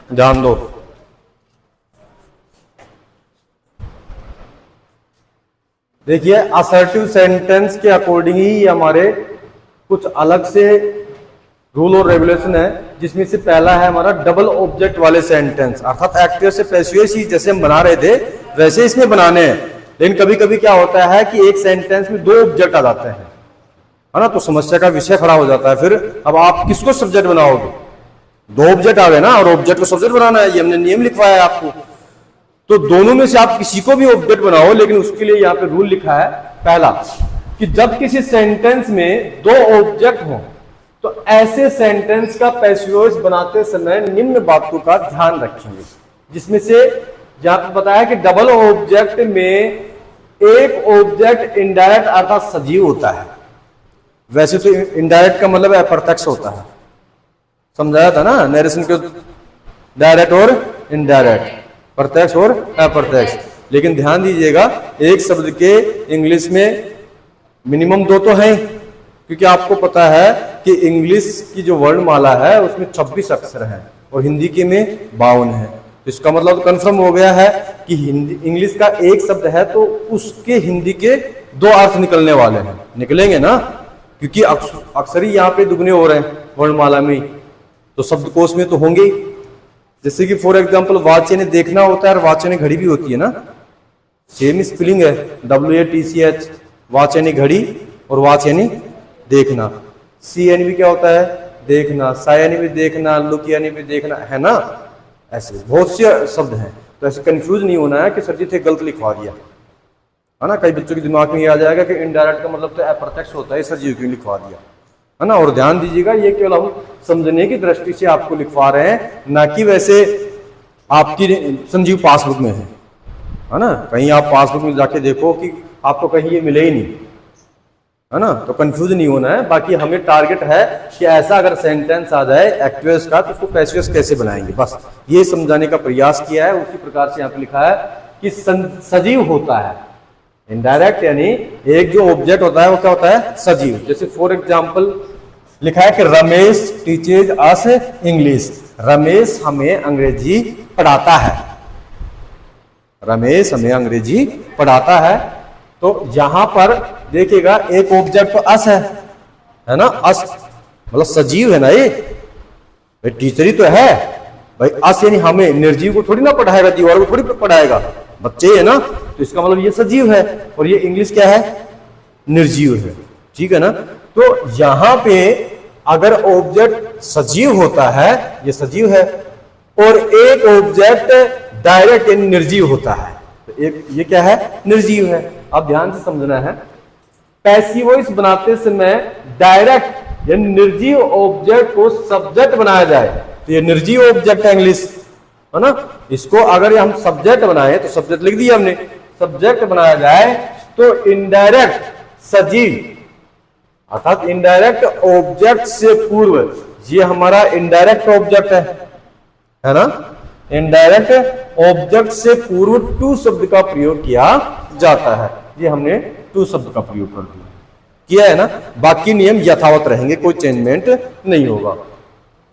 ध्यान दो। देखिए असर्टिव सेंटेंस के अकॉर्डिंग ही हमारे कुछ अलग से रूल और रेगुलेशन है, जिसमें से पहला है हमारा डबल ऑब्जेक्ट वाले सेंटेंस, अर्थात एक्टिव से पैसिव ही जैसे हम बना रहे थे वैसे इसमें बनाने हैं। लेकिन कभी कभी क्या होता है कि एक सेंटेंस में दो ऑब्जेक्ट आ जाते हैं, है ना, तो समस्या का विषय खड़ा हो जाता है। फिर अब आप किसको सब्जेक्ट बनाओगे? दो ऑब्जेक्ट आ गए ना, और ऑब्जेक्ट को सब्जेक्ट बनाना है, ये हमने नियम लिखवाया है आपको। तो दोनों में से आप किसी को भी ऑब्जेक्ट बनाओ, लेकिन उसके लिए यहाँ पे रूल लिखा है पहला कि जब किसी सेंटेंस में दो ऑब्जेक्ट हो तो ऐसे सेंटेंस का पैसिव वॉइस बनाते समय निम्न बातों का ध्यान रखेंगे, जिसमें से जहां पे बताया कि डबल ऑब्जेक्ट में एक ऑब्जेक्ट इनडायरेक्ट अर्थात सजीव होता है। वैसे तो इनडायरेक्ट का मतलब अप्रत्यक्ष होता है, समझाया था ना नरेशन के, डायरेक्ट और इनडायरेक्ट, प्रत्यक्ष और अप्रत्यक्ष। लेकिन ध्यान दीजिएगा एक शब्द के इंग्लिश में मिनिमम दो तो हैं, क्योंकि आपको पता है कि इंग्लिश की जो वर्णमाला है उसमें 26 अक्षर हैं और हिंदी के में 52 है। तो इसका मतलब कंफर्म हो गया है कि हिंदी इंग्लिश का एक शब्द है तो उसके हिंदी के दो अर्थ निकलने वाले हैं, निकलेंगे ना, क्योंकि अक्षर ही यहाँ पे दुगने हो रहे हैं वर्णमाला में, तो शब्दकोश में तो होंगे ही। जैसे कि फॉर एग्जाम्पल वाच्य ने देखना होता है और वाच्य ने घड़ी भी होती है ना, सेम स्पेलिंग है, WATCH, वाच्य ने घड़ी और वाच्य ने देखना। CN भी क्या होता है? देखना। सायानी भी देखना, लुकियानी भी देखना, है ना। ऐसे बहुत से शब्द हैं, तो ऐसे कंफ्यूज नहीं होना है कि सर जी थे गलत लिखवा दिया, है ना। कई बच्चों के दिमाग में ये आ जाएगा कि इनडायरेक्ट का मतलब तो अप्रत्यक्ष होता है, सर जी क्यों लिखवा दिया, है ना। और ध्यान दीजिएगा ये केवल हम समझने की दृष्टि से आपको लिखवा रहे हैं, ना कि वैसे आपकी संजीव पासबुक में है ना। कहीं आप पासबुक में जाके देखो कि आपको कहीं ये मिले ही नहीं, है ना, तो कंफ्यूज नहीं होना है। बाकी हमें टारगेट है कि ऐसा अगर सेंटेंस आ जाए एक्टिव का तो उसको पैसिव कैसे बनाएंगे, बस ये समझाने का प्रयास किया है। उसी प्रकार से यहाँ पे लिखा है कि सजीव होता है, इनडायरेक्ट यानी एक जो ऑब्जेक्ट होता है वो क्या होता है? सजीव। जैसे फॉर एग्जाम्पल लिखा है कि रमेश टीचेज अस इंग्लिश, रमेश हमें अंग्रेजी पढ़ाता है, रमेश हमें अंग्रेजी पढ़ाता है। तो यहां पर देखिएगा एक ऑब्जेक्ट तो अस है ना, अस मतलब सजीव है ना, ये भाई टीचर ही तो है भाई। अस यानी हमें, निर्जीव को थोड़ी ना पढ़ाएगा, दीवार को थोड़ी पढ़ाएगा, बच्चे है ना, तो इसका मतलब ये सजीव है और ये इंग्लिश क्या है? निर्जीव है, ठीक है ना। तो यहां पे अगर ऑब्जेक्ट सजीव होता है, ये सजीव है, और एक ऑब्जेक्ट डायरेक्ट यानी निर्जीव होता है, तो एक ये क्या है? निर्जीव है। अब ध्यान से समझना है, पैसिव वॉइस बनाते समय डायरेक्ट यानी निर्जीव ऑब्जेक्ट को सब्जेक्ट बनाया जाए तो ये निर्जीव ऑब्जेक्ट है इंग्लिश, है ना। इसको अगर हम सब्जेक्ट बनाए तो सब्जेक्ट लिख दिया हमने, सब्जेक्ट बनाया जाए तो इनडायरेक्ट सजीव अर्थात इनडायरेक्ट ऑब्जेक्ट से पूर्व, ये हमारा इनडायरेक्ट ऑब्जेक्ट है ना, इनडायरेक्ट ऑब्जेक्ट से पूर्व टू शब्द का प्रयोग किया जाता है। ये हमने टू शब्द का प्रयोग कर दिया, किया है ना। बाकी नियम यथावत रहेंगे, कोई चेंजमेंट नहीं होगा।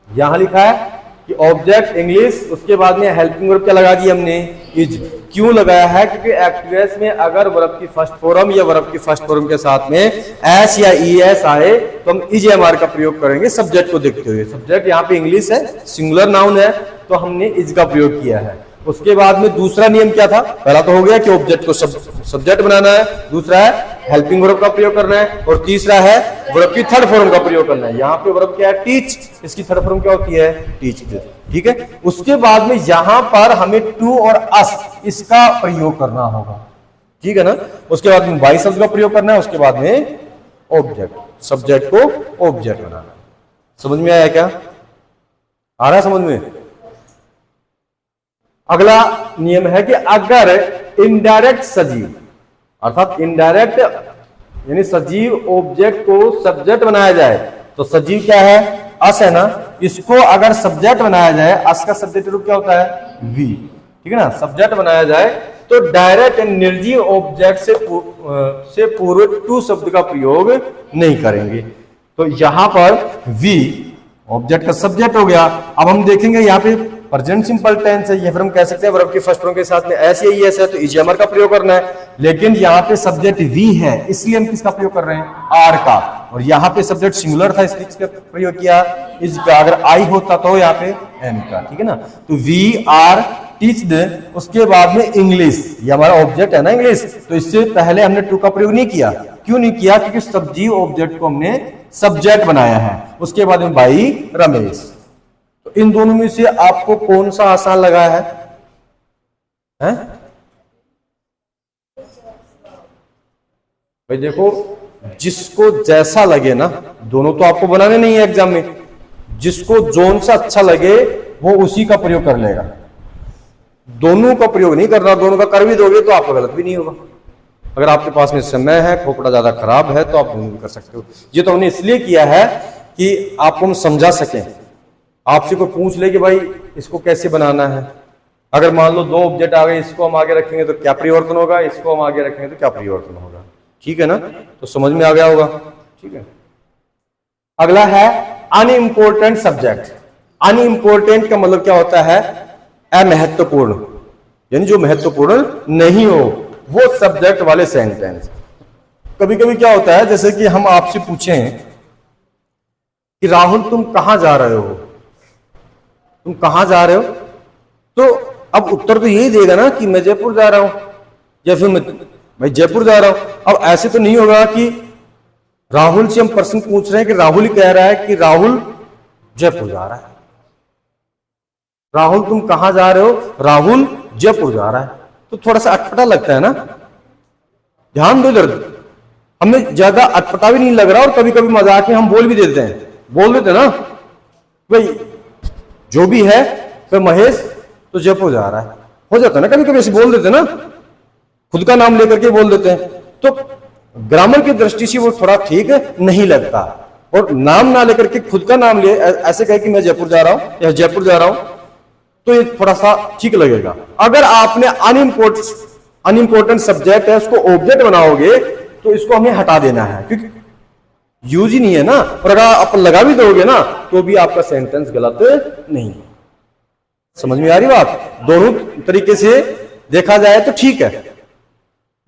यहां लिखा है कि ऑब्जेक्ट इंग्लिश, उसके बाद में हेल्पिंग वर्ब क्या लगा दिया हमने? इज। क्यों लगाया है? क्योंकि एक्टिव में अगर वर्ब की फर्स्ट फॉर्म या वर्ब की फर्स्ट फॉर्म के साथ में एस या ईएस आए तो हम इजएमआर का प्रयोग करेंगे सब्जेक्ट को देखते हुए। सब्जेक्ट यहाँ पे इंग्लिश है, सिंगुलर नाउन है, तो हमने इज का प्रयोग किया है। उसके बाद में दूसरा नियम क्या था? पहला तो हो गया कि ऑब्जेक्ट को सब्जेक्ट बनाना है, दूसरा है हेल्पिंग वर्ब का प्रयोग करना है, और तीसरा है वर्ब की थर्ड फॉर्म का प्रयोग करना है। यहाँ पे वर्ब क्या है? टीच, इसकी थर्ड फॉर्म क्या होती है? टीच, ठीक है। उसके बाद में यहां पर हमें टू और अस इसका प्रयोग करना होगा, ठीक है ना। उसके बाद में बाई शब्द का प्रयोग करना है, उसके बाद में ऑब्जेक्ट, सब्जेक्ट को ऑब्जेक्ट बनाना। समझ में आया क्या? आ रहा है समझ में? अगला नियम है कि अगर इनडायरेक्ट सजीव अर्थात इनडायरेक्ट यानी सजीव ऑब्जेक्ट को सब्जेक्ट बनाया जाए तो सजीव क्या है? अस है ना, इसको अगर सब्जेक्ट बनाया जाए, अस का सब्जेक्ट रूप क्या होता है? वी, ठीक है ना। सब्जेक्ट बनाया जाए तो डायरेक्ट निर्जीव ऑब्जेक्ट से पूर्व टू शब्द का प्रयोग नहीं करेंगे। तो यहां पर वी ऑब्जेक्ट का सब्जेक्ट हो गया। अब हम देखेंगे यहाँ पे प्रेजेंट सिंपल टेंस है, या फिर हम कह सकते हैं वर्ब के फर्स्ट फॉर्म के साथ में एस या ईएस है तो इजीएमआर का प्रयोग करना है। लेकिन यहाँ पे सब्जेक्ट वी है, इसलिए हम किसका प्रयोग कर रहे हैं, आर का। और यहाँ पे सब्जेक्ट सिंगुलर था, इसलिए किसका प्रयोग किया, इज का। अगर आई होता तो यहाँ पे एम का, ठीक है ना। तो वी आर टीच्ड, उसके बाद में इंग्लिश, ये हमारा ऑब्जेक्ट है ना इंग्लिश, तो इससे पहले हमने टू का प्रयोग नहीं किया। क्यों नहीं किया, क्योंकि सब्जी ऑब्जेक्ट को हमने सब्जेक्ट बनाया है। उसके बाद में भाई रमेश। तो इन दोनों में से आपको कौन सा आसान लगा है, हैं? भाई देखो, जिसको जैसा लगे ना, दोनों तो आपको बनाने नहीं है एग्जाम में, जिसको जोन सा अच्छा लगे वो उसी का प्रयोग कर लेगा। दोनों का प्रयोग नहीं करना, दोनों का कर भी दोगे तो आपका गलत भी नहीं होगा। अगर आपके पास में समय है, खोपड़ा ज्यादा खराब है, तो आप दोनों भी कर सकते हो। ये तो हमने इसलिए किया है कि आपको हम समझा सकें। आपसे कोई पूछ ले कि भाई इसको कैसे बनाना है, अगर मान लो दो ऑब्जेक्ट आ गए, इसको हम आगे रखेंगे तो क्या परिवर्तन होगा, इसको हम आगे रखेंगे तो क्या परिवर्तन होगा, ठीक है ना। तो समझ में आ गया होगा, ठीक है। अगला है अनइम्पोर्टेंट सब्जेक्ट। अनइम्पोर्टेंट का मतलब क्या होता है, अमहत्वपूर्ण, यानी जो महत्वपूर्ण नहीं हो, वो सब्जेक्ट वाले सेंटेंस। कभी कभी क्या होता है, जैसे कि हम आपसे पूछें कि राहुल तुम कहां जा रहे हो, तुम कहां जा रहे हो, तो अब उत्तर तो यही देगा ना कि मैं जयपुर जा रहा हूं, या फिर मैं जयपुर जा रहा हूं। अब ऐसे तो नहीं होगा कि राहुल से हम प्रश्न पूछ रहे हैं कि राहुल कह रहा है कि राहुल जयपुर जा रहा है। राहुल तुम कहां जा रहे हो, राहुल जयपुर जा रहा है, तो थोड़ा सा अटपटा लगता है ना। ध्यान दो इधर, हमें ज्यादा अटपटा भी नहीं लग रहा, और कभी कभी मजाक में हम बोल भी देते हैं, बोल देते ना भाई जो भी है, तो महेश तो जयपुर जा रहा है, हो जाता है ना, कभी कभी ऐसे बोल देते ना, खुद का नाम लेकर के बोल देते हैं। तो ग्रामर की दृष्टि से वो थोड़ा ठीक नहीं लगता, और नाम ना लेकर के खुद का नाम ले ऐसे कहे कि मैं जयपुर जा रहा हूं या जयपुर जा रहा हूं, तो ये थोड़ा सा ठीक लगेगा। अगर आपने अनइम्पोर्टेंट सब्जेक्ट है उसको ऑब्जेक्ट बनाओगे तो इसको हमें हटा देना है, क्योंकि यूज ही नहीं है ना। और अगर आप लगा भी दोगे ना तो भी आपका सेंटेंस गलत नहीं। समझ में आ रही बात, दोनों तरीके से देखा जाए तो ठीक है,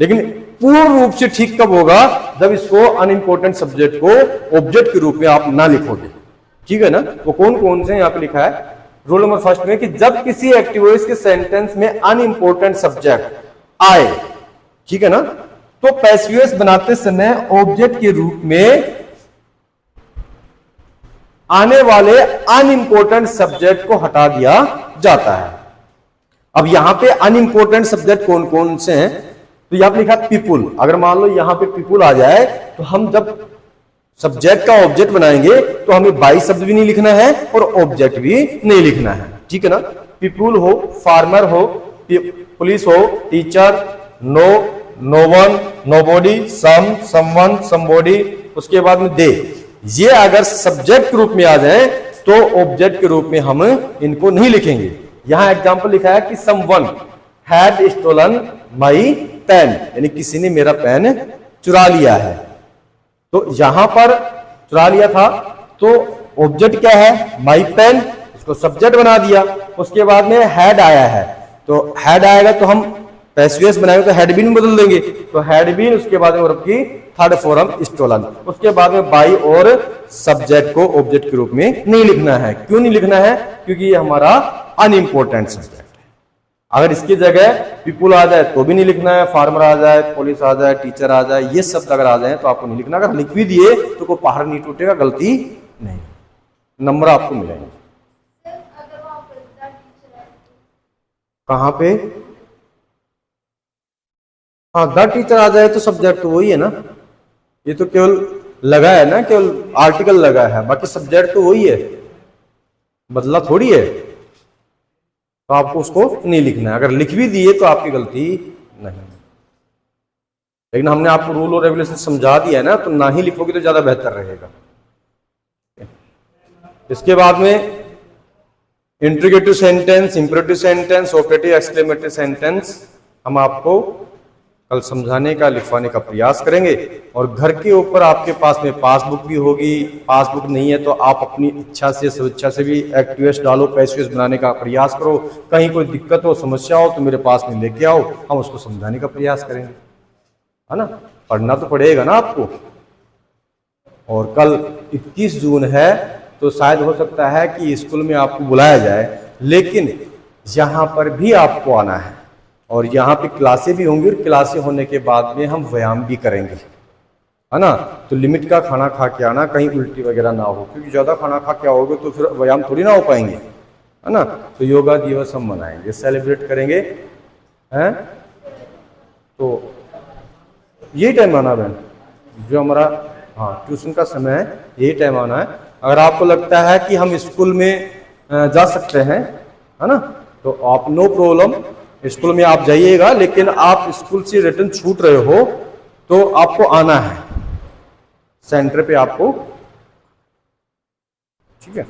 लेकिन पूर्ण रूप से ठीक कब होगा, जब इसको अनइम्पोर्टेंट सब्जेक्ट को ऑब्जेक्ट के रूप में आप ना लिखोगे, ठीक है ना। वो कौन कौन से यहां पे लिखा है रूल नंबर फर्स्ट में, कि जब किसी एक्टिव वॉइस के सेंटेंस में अनइम्पोर्टेंट सब्जेक्ट आए, ठीक है ना, तो पैसिव वॉइस बनाते समय ऑब्जेक्ट के रूप में आने वाले अनइम्पोर्टेंट सब्जेक्ट को हटा दिया जाता है। अब यहां पे अनइम्पोर्टेंट सब्जेक्ट कौन कौन से हैं, तो यहां पे लिखा पीपुल। अगर मान लो यहां पे पीपुल आ जाए, तो हम जब सब्जेक्ट का ऑब्जेक्ट बनाएंगे तो हमें बाई शब्द भी नहीं लिखना है और ऑब्जेक्ट भी नहीं लिखना है, ठीक है ना। पीपुल हो, फार्मर हो, पुलिस हो, teacher, no, no one, nobody, some, someone, somebody, उसके बाद में दे। ये अगर सब्जेक्ट के रूप में आ जाए तो ऑब्जेक्ट के रूप में हम इनको नहीं लिखेंगे। यहां एग्जांपल लिखा है कि someone had stolen my pen, यानी किसी ने मेरा पेन चुरा लिया है। तो यहां पर चुरा लिया था, तो ऑब्जेक्ट क्या है, माई पेन, इसको सब्जेक्ट बना दिया। उसके बाद में हैड आया है, तो हैड आएगा तो हम पैसिव वॉइस बनाएंगे तो हैड बीन बदल देंगे, तो हैड बीन, उसके बाद में वर्ब की थर्ड फॉर्म स्टोलन। उसके बाद में बाई और सब्जेक्ट को ऑब्जेक्ट के रूप में नहीं लिखना है। क्यों नहीं लिखना है, क्योंकि ये हमारा अनइम्पोर्टेंट सब्जेक्ट है। अगर इसकी जगह पीपुल आ जाए तो भी नहीं लिखना है, फार्मर आ जाए, पुलिस आ जाए, टीचर आ जाए, ये शब्द अगर आ जाए तो आपको नहीं लिखना। अगर लिख भी दिए तो कोई पहाड़ नहीं टूटेगा, गलती नहीं, नंबर आपको मिलेंगे। कहां पे, हाँ द टीचर आ जाए तो सब्जेक्ट तो वही है ना, ये तो केवल लगा है ना, केवल आर्टिकल लगा है, बाकी सब्जेक्ट तो वही है, बदला थोड़ी है। तो आपको उसको नहीं लिखना है, अगर लिख भी दिए तो आपकी गलती नहीं। लेकिन हमने आपको रूल और रेगुलेशन समझा दिया है ना, तो ना ही लिखोगे तो ज्यादा बेहतर रहेगा। इसके बाद में interrogative sentence, imperative sentence, operative, exclamatory sentence हम आपको कल समझाने का, लिखवाने का प्रयास करेंगे। और घर के ऊपर आपके पास में पासबुक भी होगी, पासबुक नहीं है तो आप अपनी इच्छा से, स्वेच्छा से भी एक्टिवेस डालो, पैसवेस बनाने का प्रयास करो। कहीं कोई दिक्कत हो, समस्या हो तो मेरे पास में लेके आओ, हम उसको समझाने का प्रयास करेंगे, है ना। पढ़ना तो पड़ेगा ना आपको। और कल 21 जून है तो शायद हो सकता है कि स्कूल में आपको बुलाया जाए, लेकिन यहाँ पर भी आपको आना है और यहाँ पे क्लासें भी होंगी और क्लासें होने के बाद में हम व्यायाम भी करेंगे, है ना। तो लिमिट का खाना खा के आना, कहीं उल्टी वगैरह ना हो, क्योंकि ज़्यादा खाना खा के आओगे तो फिर व्यायाम थोड़ी ना हो पाएंगे, है ना। तो योगा दिवस हम मनाएंगे, सेलिब्रेट करेंगे, हैं। तो यही टाइम आना बहन, जो हमारा हाँ ट्यूशन का समय है, यही टाइम आना है। अगर आपको लगता है कि हम स्कूल में जा सकते हैं, है ना, तो आप नो प्रॉब्लम, स्कूल में आप जाइएगा। लेकिन आप स्कूल से रिटर्न छूट रहे हो तो आपको आना है सेंटर पे आपको, ठीक है।